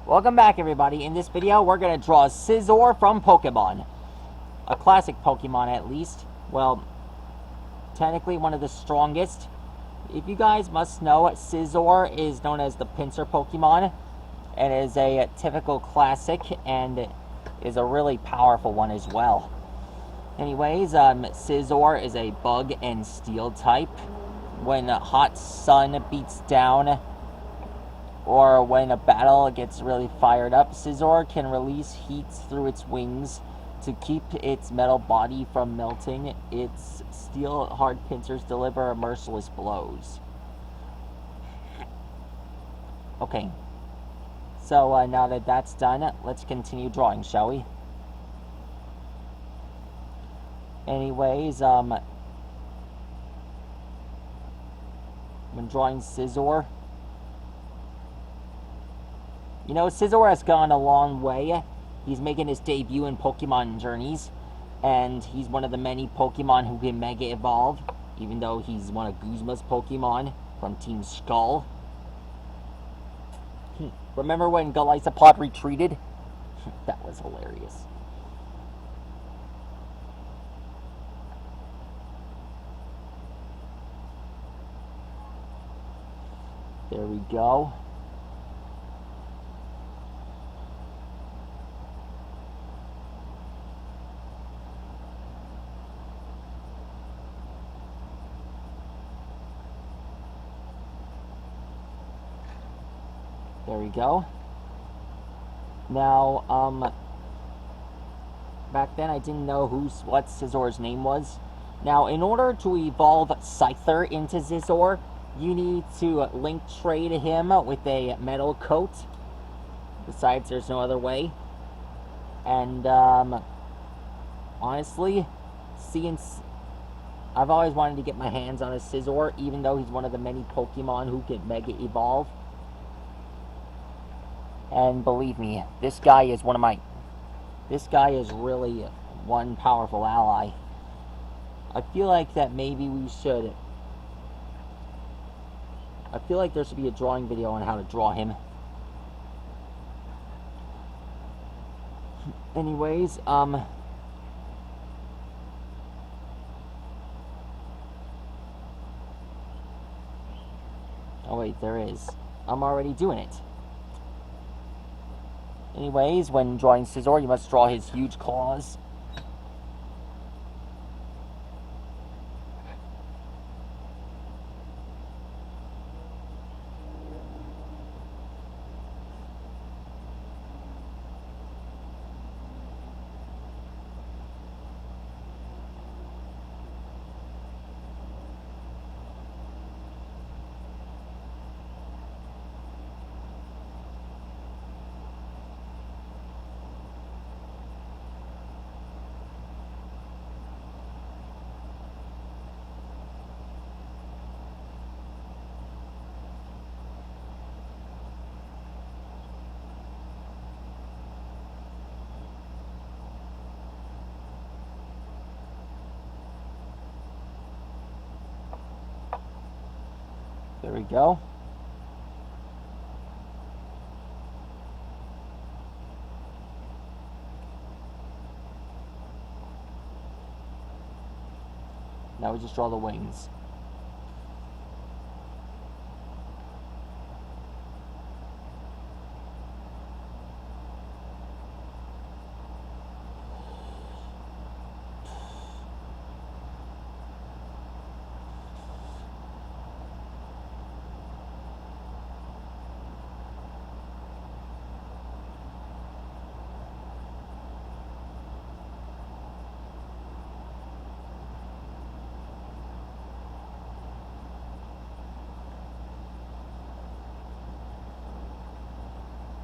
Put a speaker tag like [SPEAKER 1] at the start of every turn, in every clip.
[SPEAKER 1] Welcome back, everybody. In this video, we're going to draw Sizor from Pokemon. A classic Pokemon, at least. Well, technically one of the strongest. If you guys must know, Sizor is known as the pincer Pokemon, and is a typical classic, and is a really powerful one as well. Anyways, Sizor is a bug and steel type. When a hot sun beats down, or when a battle gets really fired up, Sizor can release heat through its wings to keep its metal body from melting. Its steel hard pincers deliver merciless blows. Okay, so now that that's done, let's continue drawing, shall we? Anyways, when drawing Sizor, you know, Sizor has gone a long way. He's making his debut in Pokemon Journeys, and he's one of the many Pokemon who can Mega Evolve, even though he's one of Guzma's Pokemon from Team Skull. Remember when Golisopod retreated? That was hilarious. There we go. There we go. Now, back then I didn't know what Sizor's name was. Now, in order to evolve Sizor into Sizor, you need to link trade him with a metal coat. Besides, there's no other way. And, honestly, I've always wanted to get my hands on a Sizor, even though he's one of the many Pokemon who can Mega Evolve. And believe me, this guy is really one powerful ally. I feel like there should be a drawing video on how to draw him. Anyways, oh wait, there is. I'm already doing it. Anyways, when drawing Sizor, you must draw his huge claws. There we go. Now we just draw the wings.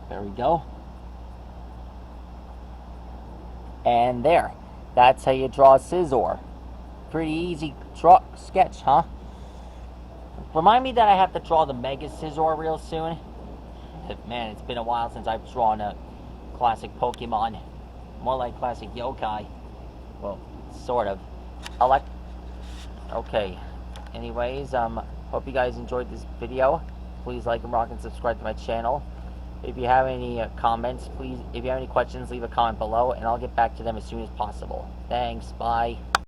[SPEAKER 1] There we go. And there. That's how you draw Sizor. Pretty easy sketch, huh? Remind me that I have to draw the Mega Sizor real soon. Man, it's been a while since I've drawn a classic Pokemon. More like classic yokai. Well, sort of. Okay. Anyways, hope you guys enjoyed this video. Please like and rock and subscribe to my channel. If you have any comments, please, if you have any questions, leave a comment below, and I'll get back to them as soon as possible. Thanks, bye.